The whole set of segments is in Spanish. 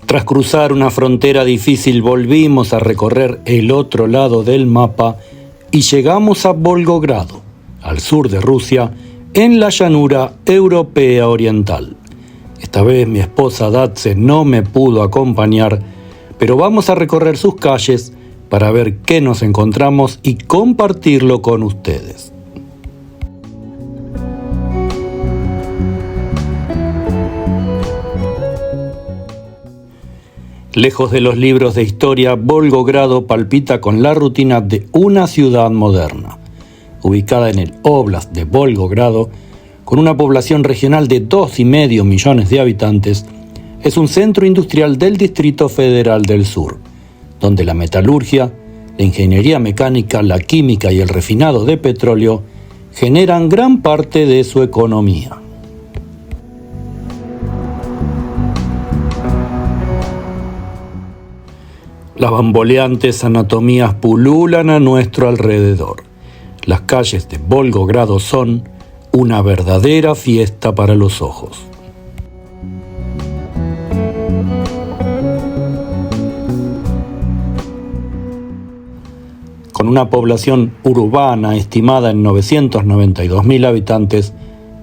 Tras cruzar una frontera difícil, volvimos a recorrer el otro lado del mapa y llegamos a Volgogrado, al sur de Rusia, en la llanura europea oriental. Esta vez mi esposa Datse no me pudo acompañar, pero vamos a recorrer sus calles para ver qué nos encontramos y compartirlo con ustedes. Lejos de los libros de historia, Volgogrado palpita con la rutina de una ciudad moderna. Ubicada en el Óblast de Volgogrado, con una población regional de 2,5 millones de habitantes, es un centro industrial del Distrito Federal del Sur, donde la metalurgia, la ingeniería mecánica, la química y el refinado de petróleo generan gran parte de su economía. Las bamboleantes anatomías pululan a nuestro alrededor. Las calles de Volgogrado son una verdadera fiesta para los ojos. Con una población urbana estimada en 992.000 habitantes,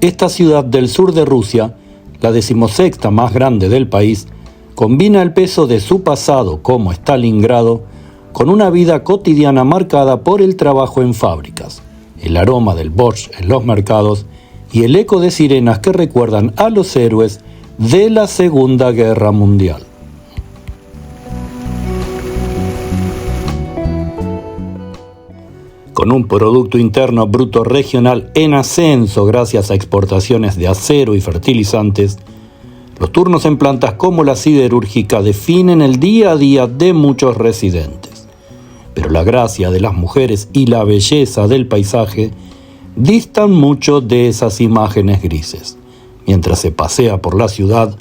esta ciudad del sur de Rusia, la 16ª más grande del país, combina el peso de su pasado como Stalingrado con una vida cotidiana marcada por el trabajo en fábricas, el aroma del borscht en los mercados y el eco de sirenas que recuerdan a los héroes de la Segunda Guerra Mundial. Con un Producto Interno Bruto regional en ascenso gracias a exportaciones de acero y fertilizantes, los turnos en plantas como la siderúrgica definen el día a día de muchos residentes. Pero la gracia de las mujeres y la belleza del paisaje distan mucho de esas imágenes grises, mientras se pasea por la ciudad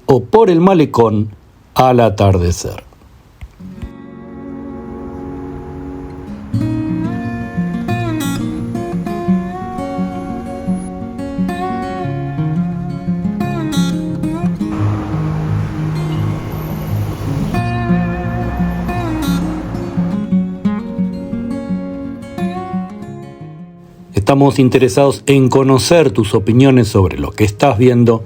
o por el malecón al atardecer. Estamos interesados en conocer tus opiniones sobre lo que estás viendo,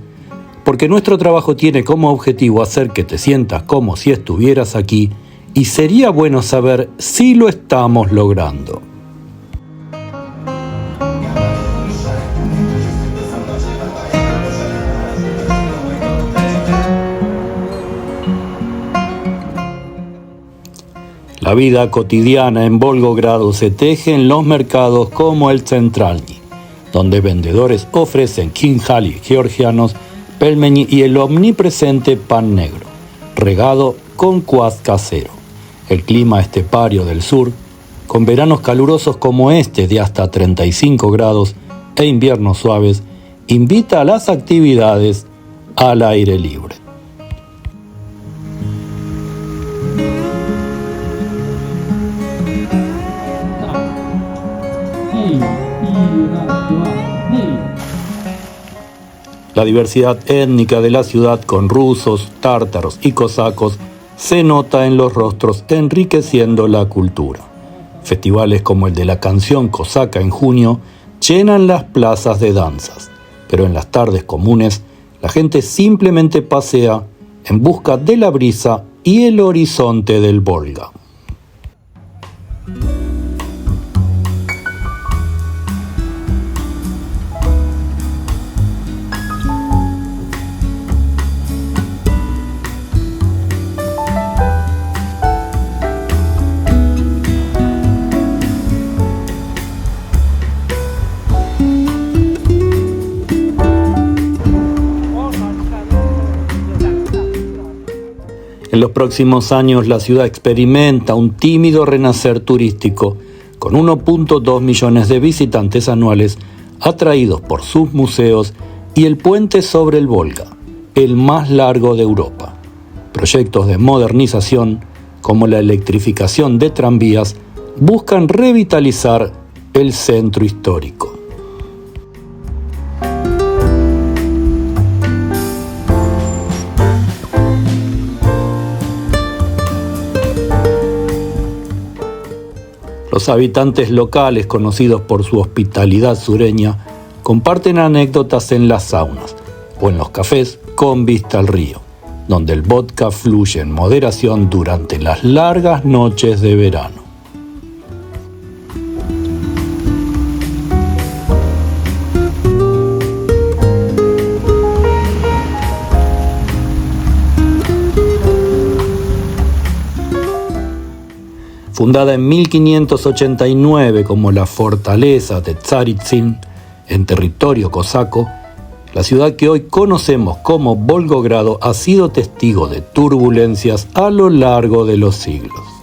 porque nuestro trabajo tiene como objetivo hacer que te sientas como si estuvieras aquí, y sería bueno saber si lo estamos logrando. La vida cotidiana en Volgogrado se teje en los mercados como el Centralny, donde vendedores ofrecen khinjali georgianos, pelmeni y el omnipresente pan negro, regado con kvass casero. El clima estepario del sur, con veranos calurosos como este de hasta 35 grados e inviernos suaves, invita a las actividades al aire libre. La diversidad étnica de la ciudad, con rusos, tártaros y cosacos, se nota en los rostros, enriqueciendo la cultura. Festivales como el de la canción cosaca en junio llenan las plazas de danzas, pero en las tardes comunes la gente simplemente pasea en busca de la brisa y el horizonte del Volga. En los próximos años la ciudad experimenta un tímido renacer turístico, con 1.2 millones de visitantes anuales atraídos por sus museos y el puente sobre el Volga, el más largo de Europa. Proyectos de modernización como la electrificación de tranvías buscan revitalizar el centro histórico. Los habitantes locales, conocidos por su hospitalidad sureña, comparten anécdotas en las saunas o en los cafés con vista al río, donde el vodka fluye en moderación durante las largas noches de verano. Fundada en 1589 como la fortaleza de Tsaritsin, en territorio cosaco, la ciudad que hoy conocemos como Volgogrado ha sido testigo de turbulencias a lo largo de los siglos.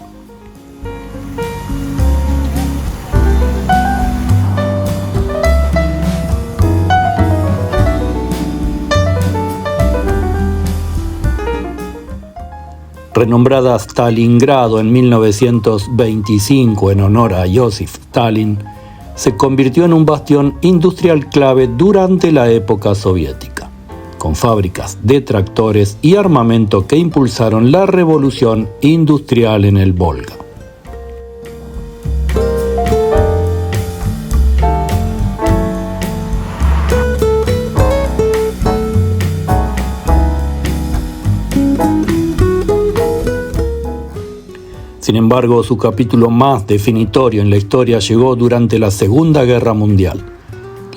Renombrada Stalingrado en 1925 en honor a Joseph Stalin, se convirtió en un bastión industrial clave durante la época soviética, con fábricas de tractores y armamento que impulsaron la revolución industrial en el Volga. Sin embargo, su capítulo más definitorio en la historia llegó durante la Segunda Guerra Mundial,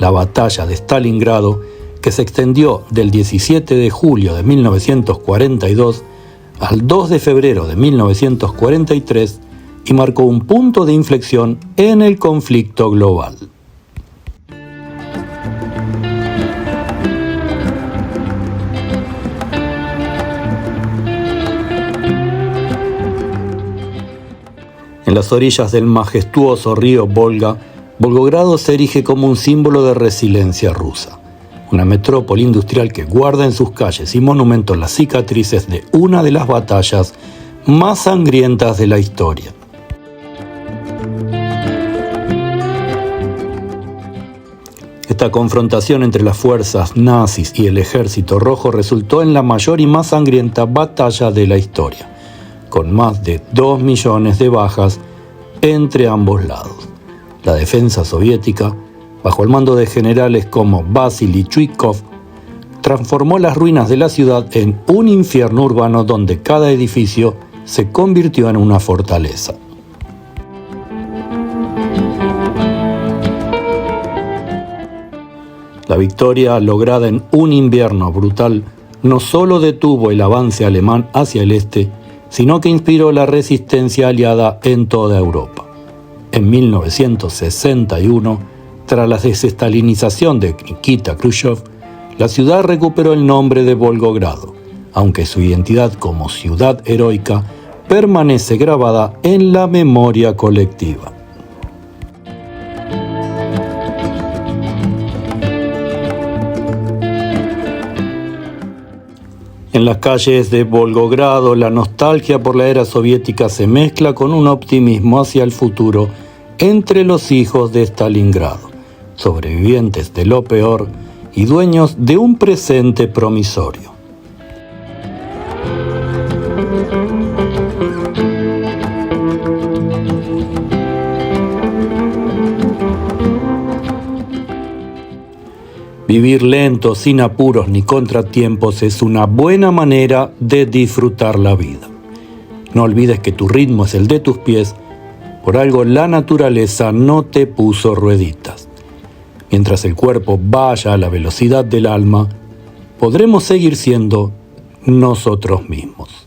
la Batalla de Stalingrado, que se extendió del 17 de julio de 1942 al 2 de febrero de 1943 y marcó un punto de inflexión en el conflicto global. En las orillas del majestuoso río Volga, Volgogrado se erige como un símbolo de resiliencia rusa, una metrópoli industrial que guarda en sus calles y monumentos las cicatrices de una de las batallas más sangrientas de la historia. Esta confrontación entre las fuerzas nazis y el ejército rojo resultó en la mayor y más sangrienta batalla de la historia, con más de 2 millones de bajas entre ambos lados. La defensa soviética, bajo el mando de generales como Vasily Chuikov, transformó las ruinas de la ciudad en un infierno urbano donde cada edificio se convirtió en una fortaleza. La victoria, lograda en un invierno brutal, no solo detuvo el avance alemán hacia el este, sino que inspiró la resistencia aliada en toda Europa. En 1961, tras la desestalinización de Nikita Khrushchev, la ciudad recuperó el nombre de Volgogrado, aunque su identidad como ciudad heroica permanece grabada en la memoria colectiva. En las calles de Volgogrado, la nostalgia por la era soviética se mezcla con un optimismo hacia el futuro entre los hijos de Stalingrado, sobrevivientes de lo peor y dueños de un presente promisorio. Vivir lento, sin apuros ni contratiempos, es una buena manera de disfrutar la vida. No olvides que tu ritmo es el de tus pies, por algo la naturaleza no te puso rueditas. Mientras el cuerpo vaya a la velocidad del alma, podremos seguir siendo nosotros mismos.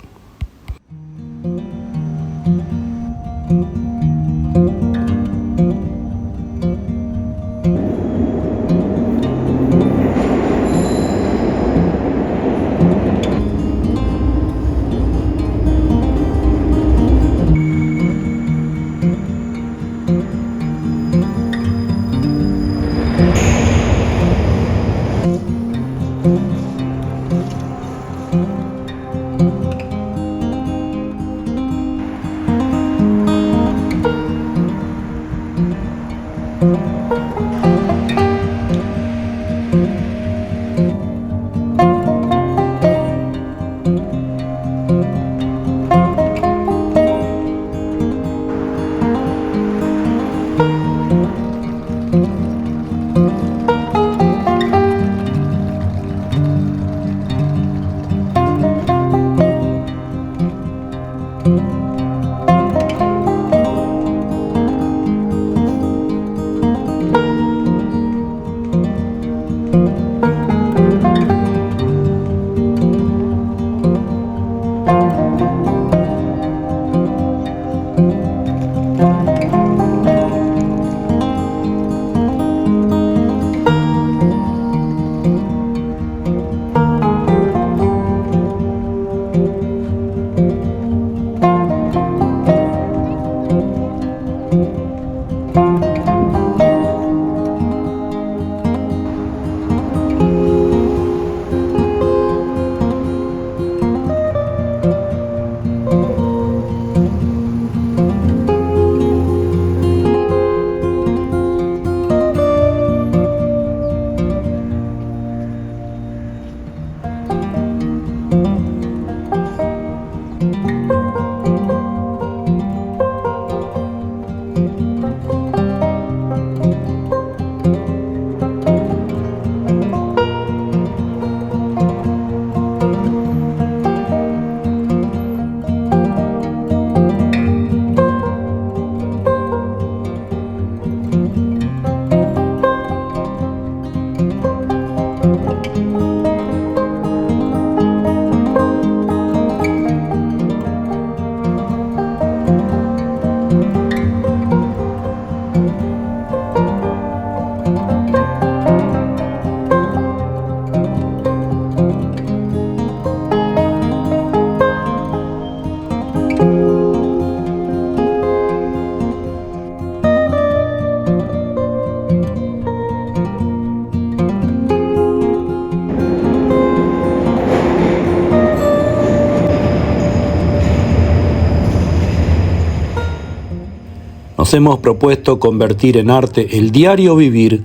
Nos hemos propuesto convertir en arte el diario vivir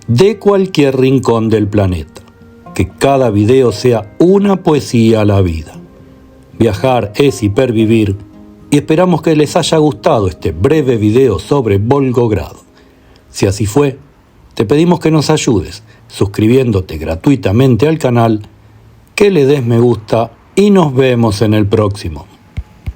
de cualquier rincón del planeta. Que cada video sea una poesía a la vida. Viajar es hipervivir y esperamos que les haya gustado este breve video sobre Volgogrado. Si así fue, te pedimos que nos ayudes suscribiéndote gratuitamente al canal, que le des me gusta y nos vemos en el próximo.